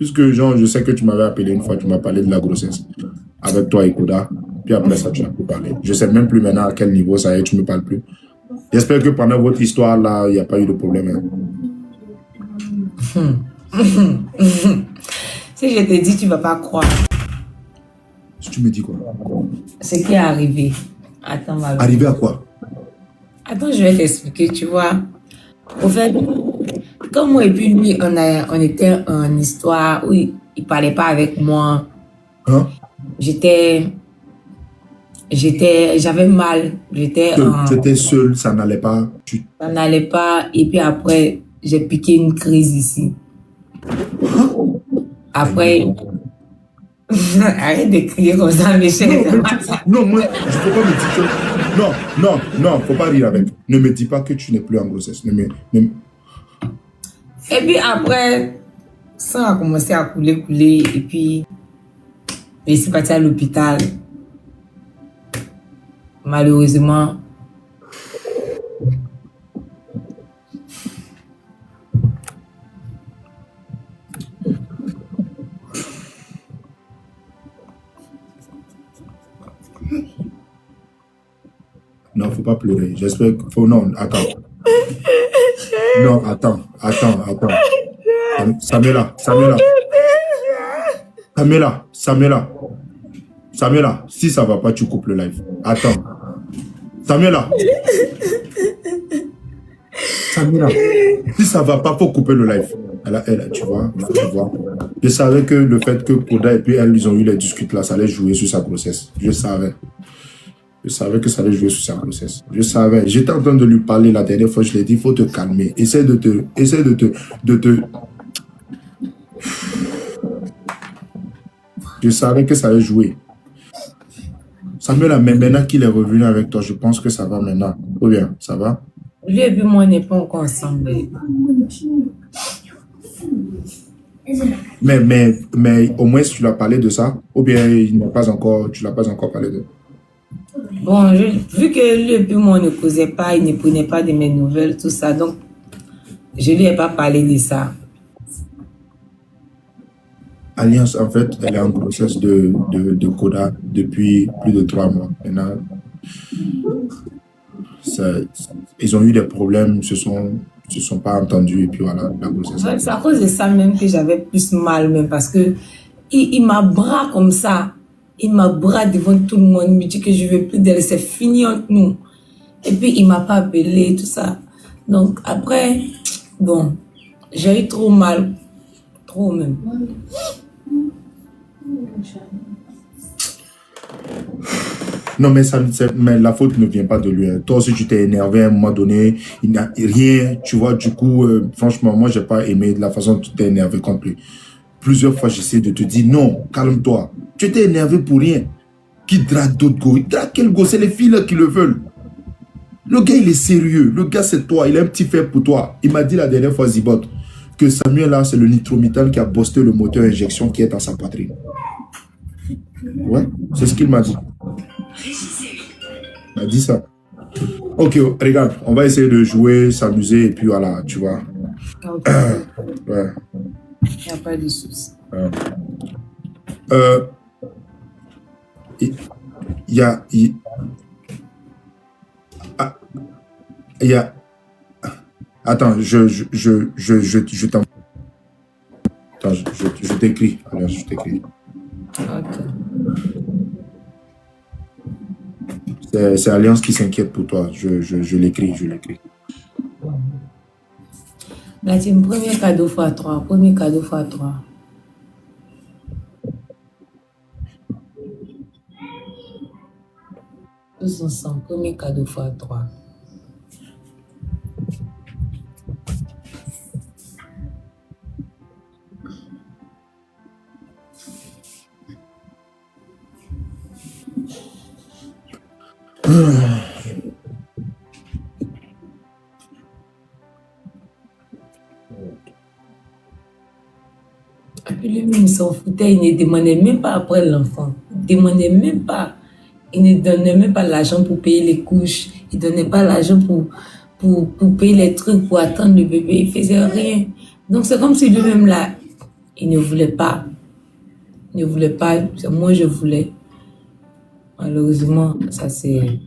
Puisque, genre, je sais que tu m'avais appelé une fois, tu m'as parlé de la grossesse avec toi et Koda. Puis après ça, tu n'as plus parlé. Je ne sais même plus maintenant à quel niveau ça est, tu ne me parles plus. J'espère que pendant votre histoire, là, il n'y a pas eu de problème. Hein. Si je te dis, tu ne vas pas croire. Si tu me dis quoi? Ce qui est arrivé. Attends, Malo. Arrivé à quoi? Attends, je vais t'expliquer, tu vois. Au fait, comme moi et puis lui, on était en histoire où il ne parlait pas avec moi. Hein? J'avais mal. Tu étais seul, ça n'allait pas. Ça n'allait pas. Et puis après, j'ai piqué une crise ici. Après, arrête de crier comme ça, Michel. Non, moi, je ne peux pas me dire que... Non, faut pas rire avec. Ne me dis pas que tu n'es plus en grossesse. Et puis après, ça a commencé à couler. Et puis, je suis partie à l'hôpital. Malheureusement, non, faut pas pleurer. J'espère que... Non, attends. Non, attends. Samela, si ça va pas, tu coupes le live. Attends. Samela, si ça va pas, faut couper le live. Tu vois. Je savais que le fait que Koda et puis elle, ils ont eu les discutes là, ça allait jouer sur sa grossesse. Je savais que ça allait jouer sur sa grossesse. Je savais. J'étais en train de lui parler la dernière fois, je lui ai dit, il faut te calmer. Essaie de te... Je savais que ça allait jouer. Samuel, mais maintenant qu'il est revenu avec toi, je pense que ça va maintenant. Ou bien, ça va? lui et puis moi, on n'est pas encore ensemble. Mais au moins, tu l'as parlé de ça? Ou bien tu ne l'as pas encore parlé de... Bon, vu que lui et puis moi, on ne causait pas, il ne prenait pas de mes nouvelles, tout ça, donc je ne lui ai pas parlé de ça. Alliance, en fait, elle est en grossesse de Koda depuis plus de 3 mois. Maintenant, ils ont eu des problèmes, ils se sont pas entendus et puis voilà, la grossesse. C'est à cause de ça même que j'avais plus mal même parce que il m'a bras comme ça. Il m'a bras devant tout le monde. Il me dit que je ne veux plus d'elle. C'est fini entre nous. Et puis, il ne m'a pas appelé, tout ça. Donc, après, bon, j'ai eu trop mal. Trop même. Non, mais la faute ne vient pas de lui. Toi aussi, tu t'es énervé à un moment donné. Il n'a rien, tu vois. Du coup, franchement, moi, je n'ai pas aimé la façon dont tu t'es énervé contre lui. Plusieurs fois, j'essaie de te dire, non, calme-toi. Tu étais énervé pour rien. Qui drague d'autres go? Il drague quel go? C'est les filles là qui le veulent. Le gars, il est sérieux. Le gars, c'est toi. Il a un petit fait pour toi. Il m'a dit la dernière fois, Zibot, que Samuel, là, c'est le nitromitane qui a boosté le moteur injection qui est dans sa poitrine. Ouais, c'est ce qu'il m'a dit. Il m'a dit ça. Ok, regarde, on va essayer de jouer, s'amuser, et puis voilà, tu vois. Okay. Ouais. Il n'y a pas de souci. Attends, je t'en... Attends, je t'écris. Alors, je t'écris. Ok. C'est Alliance qui s'inquiète pour toi. Je l'écris. Là, c'est un premier cadeau x3. Premier cadeau x3. Tous ensemble. Premier cadeau x3. Lui-même, il s'en foutait, il ne demandait même pas après l'enfant. Il ne demandait même pas. Il ne donnait même pas l'argent pour payer les couches. Il ne donnait pas l'argent pour payer les trucs, pour attendre le bébé. Il ne faisait rien. Donc, c'est comme si lui-même, là, Il ne voulait pas. Il ne voulait pas. Moi, je voulais. Malheureusement, ça c'est...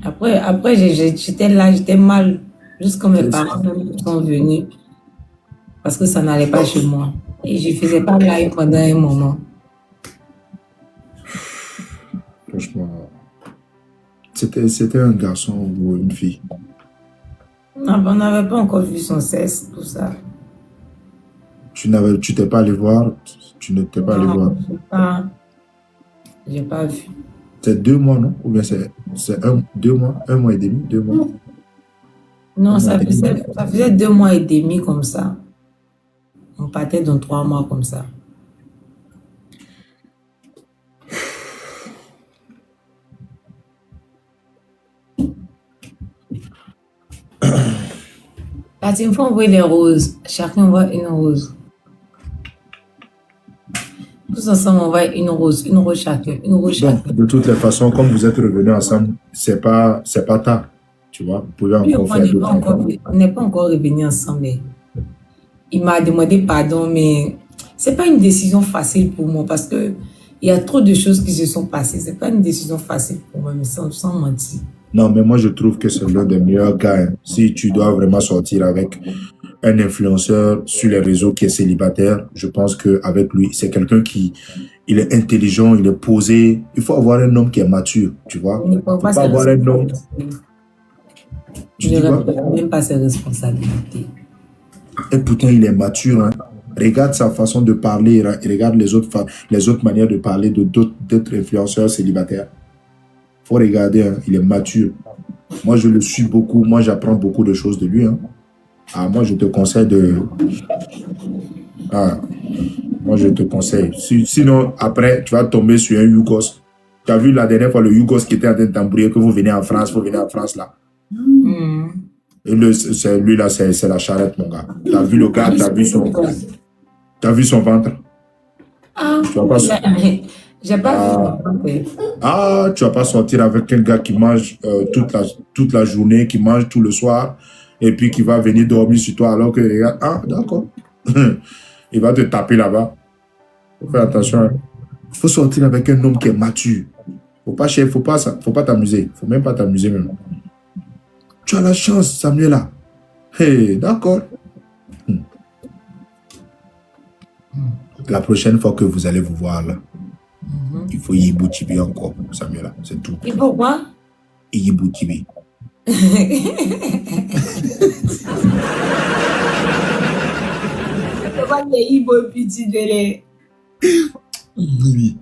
Après j'étais là, j'étais mal. Juste quand mes parents sont venus. Parce que ça n'allait pas chez moi. Et je ne faisais pas live pendant un moment. Franchement, c'était un garçon ou une fille? Non, on n'avait pas encore vu son sexe, tout ça. Tu t'es pas allé voir? Tu ne t'es pas allé voir? J'ai pas vu. C'est 2 mois, non? Ou bien c'est 2 mois, 1 mois et demi, 2 mois? Non, ça faisait 2 mois et demi comme ça. On partait dans 3 mois comme ça. La team faut envoyer des roses. Chacun envoie une rose. Tous ensemble, on envoie une rose chacun. Une rose chacun. Donc, de toutes les façons, comme vous êtes revenus ensemble, c'est pas tard. Tu vois, vous pouvez encore faire d'autres. On n'est pas encore revenus ensemble. Mais il m'a demandé pardon, mais c'est pas une décision facile pour moi parce que il y a trop de choses qui se sont passées. C'est pas une décision facile pour moi, mais sans mentir. Non, mais moi, je trouve que c'est l'un des meilleurs gars. Hein. Si tu dois vraiment sortir avec un influenceur sur les réseaux qui est célibataire, je pense qu'avec lui, c'est quelqu'un il est intelligent, il est posé. Il faut avoir un homme qui est mature, tu vois. Il ne faut pas avoir un homme... Tu ne respectes même pas ses responsabilités. Et pourtant, il est mature. Hein. Regarde sa façon de parler, regarde les autres manières de parler d'autres influenceurs célibataires. Faut regarder, hein, il est mature. Moi, je le suis beaucoup. Moi, j'apprends beaucoup de choses de lui. Hein. Ah, moi, je te conseille de... Ah, moi, je te conseille. Sinon, après, tu vas tomber sur un Yougos. Tu as vu la dernière fois le Yougos qui était en train de t'embrouiller que vous venez en France, là. Et lui, là, c'est la charrette, mon gars. Tu as vu le gars, tu as vu son ventre. Ah, tu vas pas j'ai pas vu. Ah, tu vas pas sortir avec un gars qui mange toute la journée, qui mange tout le soir, et puis qui va venir dormir sur toi alors que, regarde, ah, d'accord. Il va te taper là-bas. Faut faire attention. Hein. Faut sortir avec un homme qui est mature. Faut pas t'amuser. Faut même pas t'amuser même. Tu as la chance, Samuela. Hey, d'accord. La prochaine fois que vous allez vous voir là, il faut Yibou-Tibi encore, Samuela, c'est tout. Il faut quoi? Yibou-Tibi. Oui.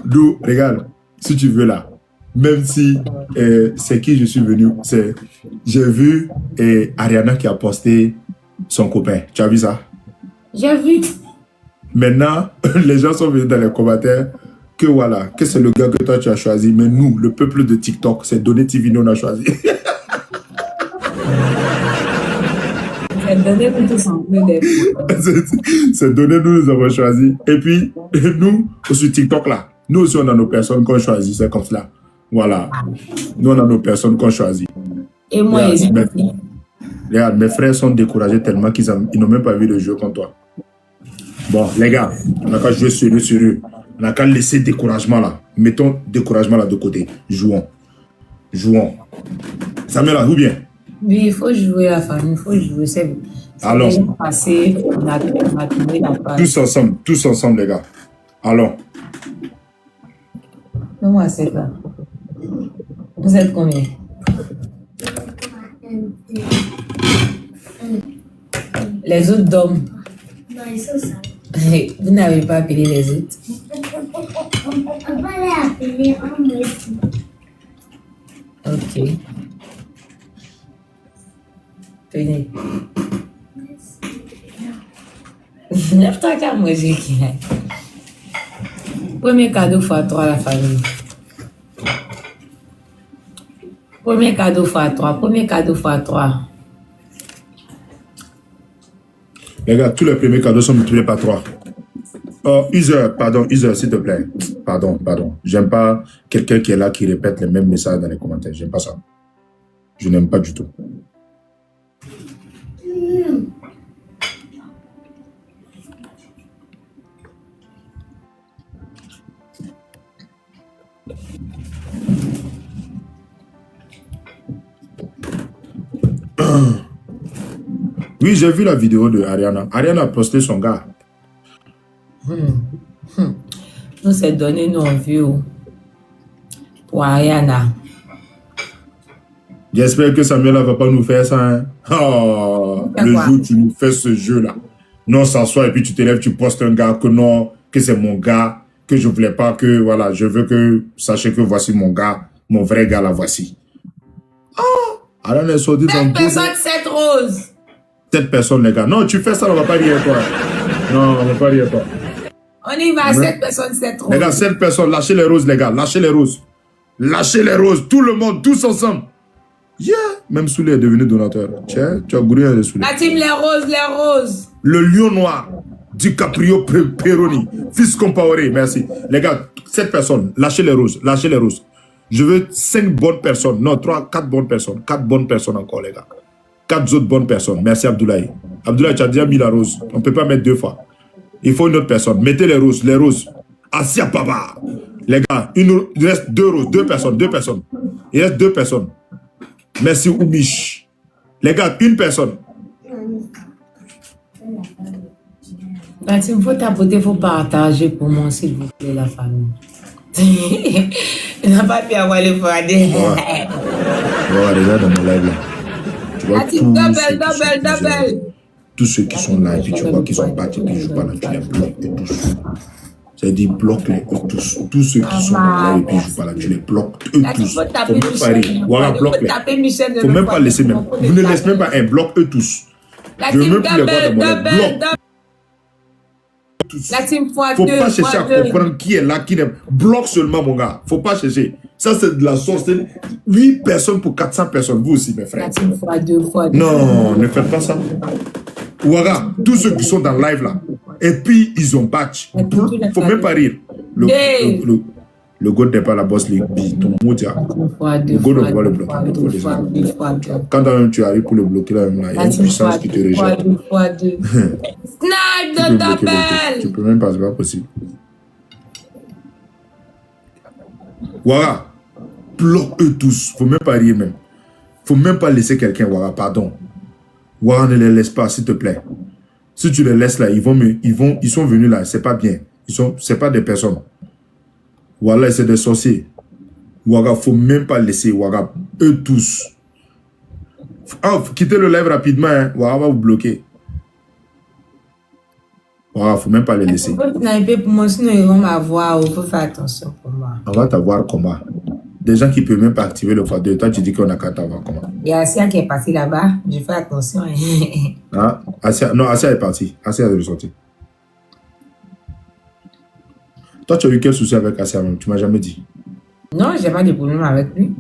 D'où, regarde, si tu veux là, même si c'est qui je suis venu, j'ai vu Ariana qui a posté son copain. Tu as vu ça? J'ai vu. Maintenant, les gens sont venus dans les commentaires que voilà, que c'est le gars que toi tu as choisi, mais nous, le peuple de TikTok, c'est Donné TV, on a choisi. C'est Donné nous tous en plein des C'est Donné nous avons choisi. Et puis, nous, sur TikTok là, nous aussi on a nos personnes qu'on choisit, c'est comme cela. Voilà. Nous on a nos personnes qu'on choisit. Et moi, regarde, mes frères sont découragés tellement qu'ils n'ont même pas vu le jeu comme toi. Bon, les gars, on n'a qu'à jouer sérieux. On n'a qu'à laisser découragement là. Mettons découragement là de côté. Jouons. Samuel, où bien? Oui, il faut jouer la famille, il faut jouer. C'est allons. Passé, on a tourné la page. Tous ensemble, les gars. Allons. Donne-moi c'est ça. Vous êtes combien? Les autres dorment. Non, ils sont ça. Vous n'avez pas appelé les autres? On va les appeler en mode. Ok. Tenez. Lève-toi qu'à musique. Premier cadeau x3 à la famille. Premier cadeau x3. Les gars, tous les premiers cadeaux sont multipliés par 3. Oh, User, pardon, User, s'il te plaît. Pardon. J'aime pas quelqu'un qui est là, qui répète les mêmes messages dans les commentaires. J'aime pas ça. Je n'aime pas du tout. Oui, j'ai vu la vidéo de Ariana. Ariana a posté son gars. Nous, c'est donné nos envie pour Ariana. J'espère que Samuel ne va pas nous faire ça. Hein? Oh, le jour où tu nous fais ce jeu-là. Non, s'assoit et puis tu t'élèves, tu postes un gars que non, que c'est mon gars, que je voulais pas que, voilà, je veux que, sachez que voici mon gars, mon vrai gars, là, voici. Oh, Ariana est sortie dans 7 personnes, 7 roses. 7 personnes, les gars. Non, tu fais ça, on va pas rire, toi. Non, on va pas rire, toi. On y va, 7 personnes, 7 roses. Les gars, 7 personnes, lâchez les roses, les gars, lâchez les roses. Lâchez les roses, tout le monde, tous ensemble. Yeah, même Souley est devenu donateur. Tiens, tu as goûté les Souley. La team, les roses, les roses. Le lion noir, DiCaprio Peroni, fils Compaoré, merci. Les gars, 7 personnes, lâchez les roses, lâchez les roses. Je veux 5 bonnes personnes, non, 3, 4 bonnes personnes, 4 bonnes personnes encore, les gars. 4 autres bonnes personnes. Merci Abdoulaye. Abdoulaye, tu as déjà mis la rose. On ne peut pas mettre 2 fois. Il faut une autre personne. Mettez les roses, les roses. Assia Papa. Les gars, il reste 2 roses, 2 personnes, 2 personnes. Il reste 2 personnes. Merci Oumish. Les gars, une personne. Il faut tapoter, il faut partager pour moi, s'il vous plaît, la famille. Il n'a pas pu avoir les fradés. Voilà, déjà dans mon live là. Tu vois Double. Tous ceux qui sont là et puis tu vois qu'ils sont battus et qui ne jouent pas là, tu les bloques et tous. C'est-à-dire bloque-les eux tous. Tous ceux qui sont là et puis ne jouent pas là, tu les bloques eux tous. Faut même pas rire. Voilà, bloque-les. Faut même pas laisser même. Vous ne laissez même pas un bloc eux tous. Je ne veux plus les voir dans mon live. Bloque. La team fois Faut 2, pas chercher à comprendre qui est là, qui n'est. Bloque seulement, mon gars. Faut pas chercher. Ça, c'est de la sauce. 8 personnes pour 400 personnes. Vous aussi, mes frères. La team fois 2. Non, ne faites pas ça. Ouaga, tous ceux qui sont dans le live là, et puis ils ont batch. Faut même pas rire. Le God n'est pas la boss league B. Ton mot, le God ne peut pas le bloquer. Quand même tu arrives pour le bloquer, là, il y a une puissance qui te rejette. Snipe de double. Tu peux même pas, c'est pas possible. Ouaga, bloque eux tous. Faut même pas rire même. Faut même pas laisser quelqu'un, Ouaga, pardon. Ouaga, ne les laisse pas, s'il te plaît. Si tu les laisses là, ils sont venus là, c'est pas bien. C'est pas des personnes. Voilà, c'est des sorciers. Ouaga, faut même pas laisser. Ouaga, eux tous. Ah, quittez le live rapidement. Hein. Ouaga va vous bloquer. Ouaga, faut même pas les laisser. Faut sniper pour moi, sinon ils vont m'avoir. Il faut faire attention pour moi. On va t'avoir combat. Des gens qui ne peuvent même pas activer le x2. Toi, tu dis qu'on a qu'à t'avoir combat. Il y a Asia qui est parti là-bas. Je fais attention. Hein? Asia, non, Asia est parti. Asia est ressorti. Toi, tu as eu quel souci avec Asia même? Tu m'as jamais dit. Non, j'ai pas de problème avec lui.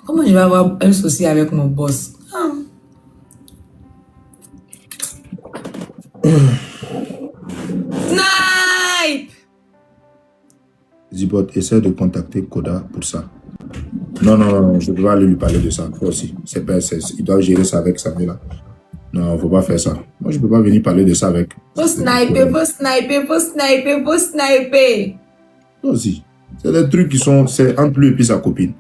Comment je vais avoir un souci avec mon boss? Snipe! Zibot, essaie de contacter Koda pour ça. Non, je ne peux pas aller lui parler de ça. Toi aussi. Il doit gérer ça avec Samuel là. Non, il ne faut pas faire ça. Moi, je ne peux pas venir parler de ça avec. Faut sniper. Toi aussi. C'est des trucs qui sont. C'est entre lui et puis sa copine.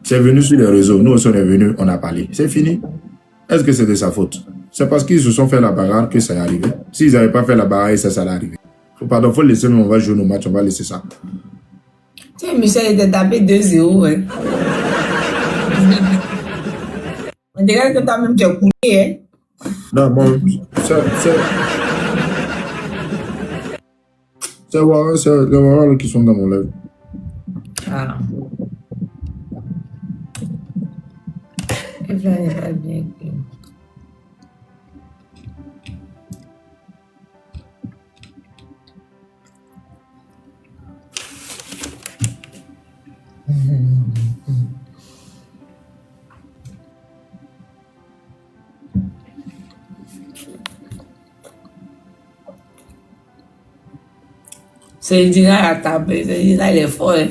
C'est venu sur les réseaux. Nous aussi, on est venus, on a parlé. C'est fini. Est-ce que c'est de sa faute? C'est parce qu'ils se sont fait la bagarre que ça est arrivé. S'ils n'avaient pas fait la bagarre, ça allait arriver. Pardon, il faut laisser, nous, on va jouer nos matchs, on va laisser ça. Tiens, Michel était tapé 2-0. Hein. On dirait que toi-même, tu as coulé. Hein. Non, bon, c'est les Warriors qui sont dans mon live. Ah. Evla n'est pas bien. C'est Indira à taper. C'est Indira, il est fort. Hein.